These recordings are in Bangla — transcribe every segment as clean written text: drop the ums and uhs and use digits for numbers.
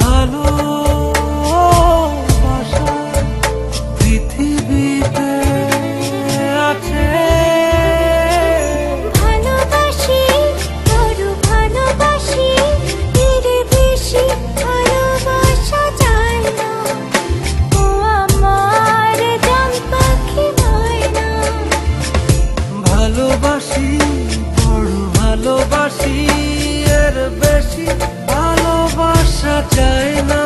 ভালোবাসা পৃথিবীতে আছে। ভালোবাসি, বড় ভালোবাসি, এর বেশি ভালোবাসা যায় না। ও আমার জান পাখি ময়না। ভালোবাসি, বড় ভালোবাসি, এর বেশি ভালোবাসা চাই না।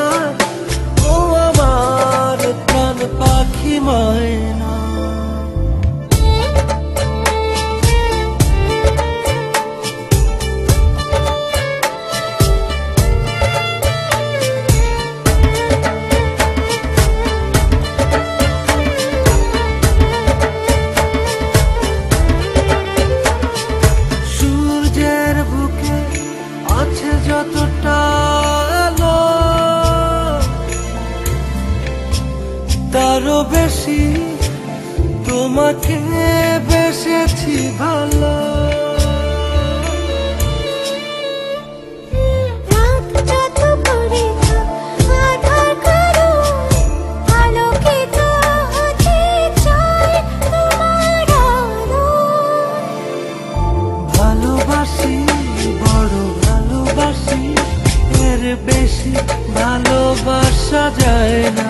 ও আমার প্রাণ পাখি ময়না। সূর্যের বুকে আছে যতটা আলো, তারও বেশি তোমাকে বেসেছি ভালো। রাত যত করে আধার করো, আলোকিত হতে চাই তোমার আলো। ভালোবাসি, বড় ভালোবাসি, এর বেশি ভালোবাসা যায় না।